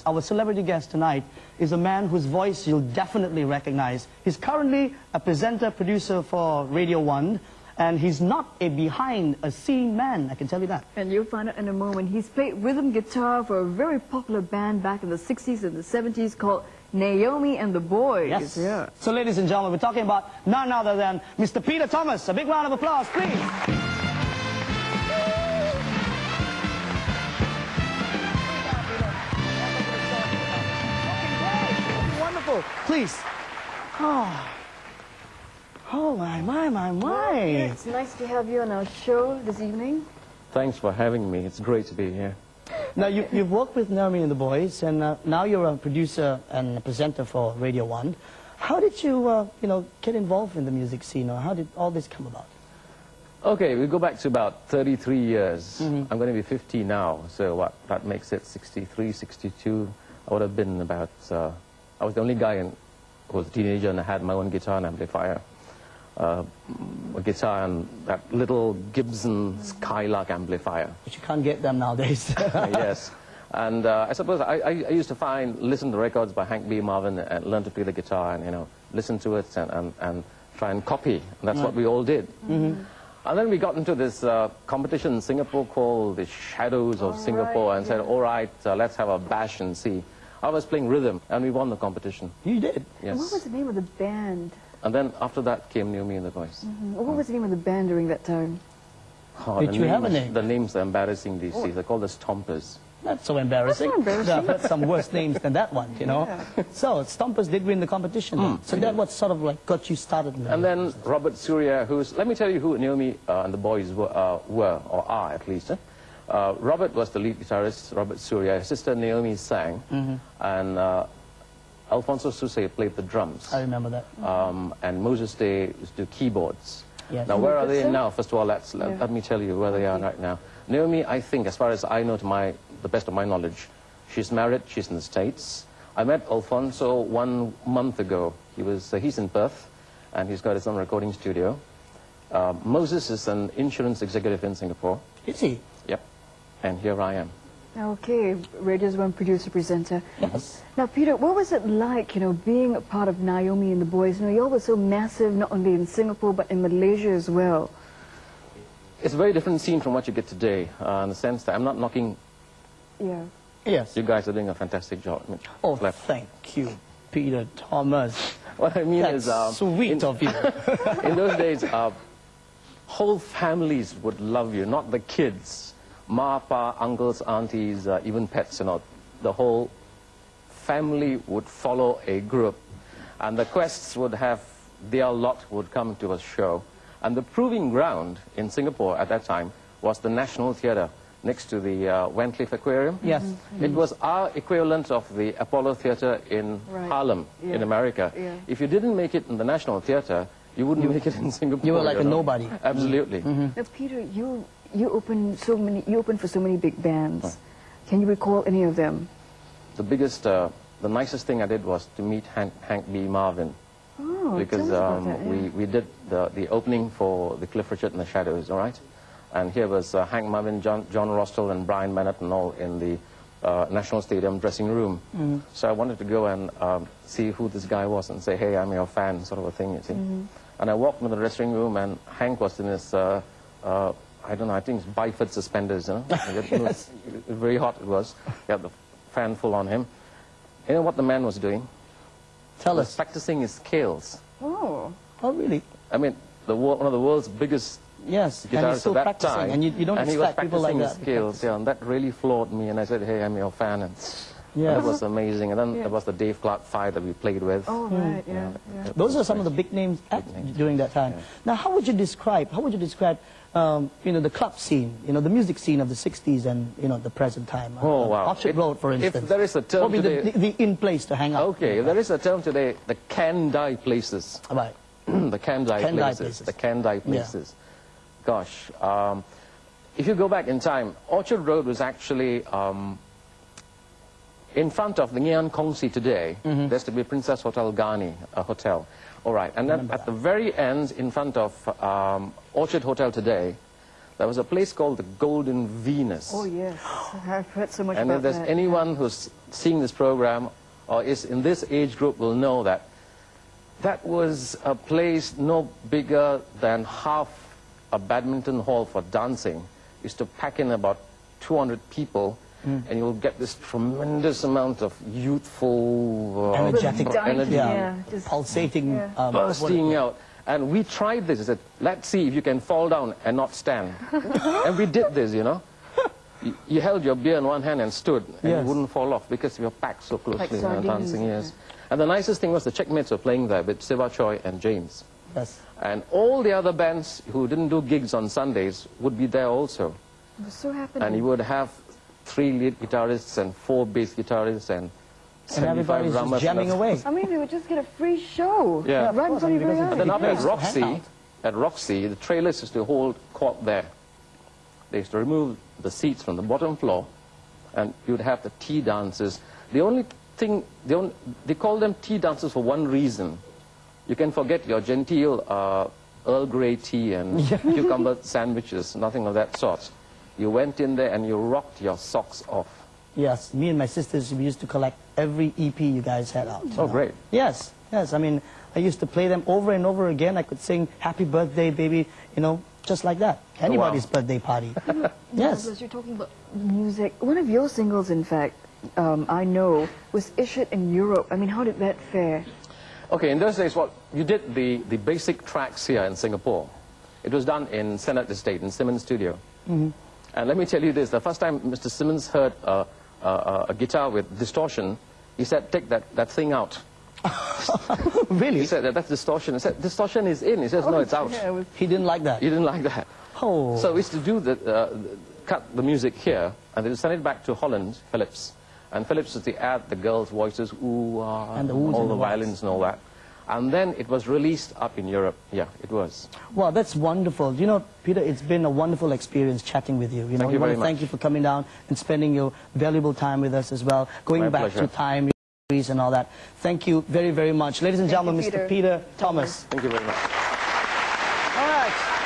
Our celebrity guest tonight is a man whose voice you'll definitely recognize. He's currently a presenter, producer for Radio 1, and he's not a behind-a-scene man, I can tell you that. And you'll find out in a moment. He's played rhythm guitar for a very popular band back in the 60s and the 70s called NAOMI And The BOYS. Yes. Yeah. So, ladies and gentlemen, we're talking about none other than Mr. Peter Thomas. A big round of applause, please. Please. Oh, my. It's nice to have you on our show this evening. Thanks for having me. It's great to be here. Now, you've worked with NAOMI and the Boys, and now you're a producer and a presenter for Radio 1. How did you, get involved in the music scene, or how did all this come about? Okay, we go back to about 33 years. I'm going to be 50 now, so that makes it 63, 62. I would have been about... I was the only guy who was a teenager, and I had my own guitar and amplifier. A guitar and that little Gibson Skylark amplifier. But you can't get them nowadays. Yes. And I suppose I used to listen to records by Hank B. Marvin and learn to play the guitar and, listen to it and try and copy. And that's what we all did. And then we got into this competition in Singapore called the Shadows of Singapore, and said, all right, let's have a bash and see. I was playing rhythm, and we won the competition. You did? Yes. And what was the name of the band? And then after that came NAOMI and the Boys. What was the name of the band during that time? Oh, did you have a name? The names are embarrassing these days. They're called the Stompers. That's so embarrassing. That's so embarrassing. I've heard some worse names than that one, Yeah. So, Stompers did win the competition. So that what sort of like got you started in And then Robert Surya, let me tell you who NAOMI and the Boys were, or are at least. Robert was the lead guitarist, Robert Surya. His sister NAOMI sang, and Alfonso Susay played the drums. I remember that. And Moses Day used to do keyboards. Yes. Now, where are they now? First of all, let me tell you where they are right now. NAOMI, I think, as far as I know, to the best of my knowledge, she's married, she's in the States. I met Alfonso 1 month ago. He's in Perth, and he's got his own recording studio. Moses is an insurance executive in Singapore. Is he? Yep. And here I am. Okay, Radio's one producer-presenter. Yes. Now, Peter, what was it like, being a part of NAOMI and the Boys? You all were so massive, not only in Singapore, but in Malaysia as well. It's a very different scene from what you get today, in the sense that I'm not knocking... Yeah. Yes. You guys are doing a fantastic job. Oh, thank you, Peter Thomas. What I mean That's is... sweet of you. In those days, whole families would love you, not the kids. Ma, pa, uncles, aunties, even pets, the whole family would follow a group. And the Quests would have, their lot would come to a show. And the proving ground in Singapore at that time was the National Theatre next to the Wentcliffe Aquarium. Yes. It was our equivalent of the Apollo Theatre in Harlem, in America. Yeah. If you didn't make it in the National Theatre, you wouldn't make it in Singapore. You were like a nobody. Absolutely. Now, Peter, you opened for so many big bands. Can you recall any of them? The biggest, the nicest thing I did was to meet Hank B. Marvin. Oh, because tell us about that, yeah. we did the opening for the Cliff Richard and the Shadows, all right? And here was Hank Marvin, John Rostel, and Brian Bennett and all in the National Stadium dressing room. So I wanted to go and see who this guy was and say, hey, I'm your fan, sort of a thing, you see. And I walked into the dressing room, and Hank was in his, I don't know, I think it's Byford suspenders, Yes. Very hot it was. He had the fan full on him. You know what the man was doing? Tell us. Practicing his scales. Oh. Oh, really? I mean, one of the world's biggest Yes, and he's guitarists still at that practicing, time. and you don't expect people like that. His skills, and that really floored me, and I said, hey, I'm your fan, and that was amazing. And then there was the Dave Clark 5 that we played with. Oh, right, yeah. Those are some of the big names during that time. Now, how would you describe, the club scene, the music scene of the 60s and, the present time? Oh, wow. Orchard Road, for instance. If there is a term what would be today... the in-place to hang out? Okay, if there is a term today, the can-die places. Right. The can-die places. The can-die places. Gosh, if you go back in time, Orchard Road was actually in front of the Ngian Kongsi today. There's to be Princess Hotel Ghani, a hotel. All right, and then at the very end, in front of Orchard Hotel today, there was a place called the Golden Venus. Oh, yes. I've heard so much And about if there's that. anyone who's seeing this program or is in this age group will know that that was a place no bigger than half a badminton hall for dancing. Used to pack in about 200 people, and you'll get this tremendous amount of youthful Energetic, energy just pulsating, bursting out. And we tried this. I said, let's see if you can fall down and not stand. And we did this, you know. You held your beer in one hand and stood, and you wouldn't fall off because you were packed so closely and dancing. Yes. And the nicest thing was the checkmates were playing there with Siva Choi and James. Yes. And all the other bands who didn't do gigs on Sundays would be there also. It was so happening. And you would have 3 lead guitarists and 4 bass guitarists and 75 everybody's drummers. just jamming away. I mean, we would just get a free show. Yeah. Right in front of your And eyes. then up Hangout. at Roxy, the trailers used to hold court there. They used to remove the seats from the bottom floor, and you'd have the tea dances. The only thing, they call them tea dances for one reason. You can forget your genteel Earl Grey tea and cucumber sandwiches, nothing of that sort. You went in there and you rocked your socks off. Yes, me and my sisters, we used to collect every EP you guys had out. Oh, great. Yes, yes. I mean, I used to play them over and over again. I could sing Happy Birthday, Baby, you know, just like that. Anybody's birthday party. Yes. As you're talking about music, one of your singles, in fact, I know, was issued in Europe. I mean, how did that fare? Okay, in those days, well, you did the basic tracks here in Singapore. It was done in Senate Estate, in Simmons Studio. And let me tell you this, the first time Mr. Simmons heard a guitar with distortion, he said, take that thing out. Really? He said, that's distortion. He said, distortion is in. He says, no, it's out. Yeah, He didn't like that. He didn't like that. Oh. So we used to do cut the music here, and then send it back to Holland, Philips. And Philips used to add the girls' voices, ooh, ah, And the oohs all and the the wahs. violins and all that. And then it was released up in Europe. Yeah, it was. Wow, that's wonderful. You know, Peter, it's been a wonderful experience chatting with you. You know, Thank you very thank much. you for coming down and spending your valuable time with us as well. Going My back pleasure. to time and all that. Thank you very, very much. Ladies and gentlemen, you, Mr. Peter Thomas. Thank you very much. All right.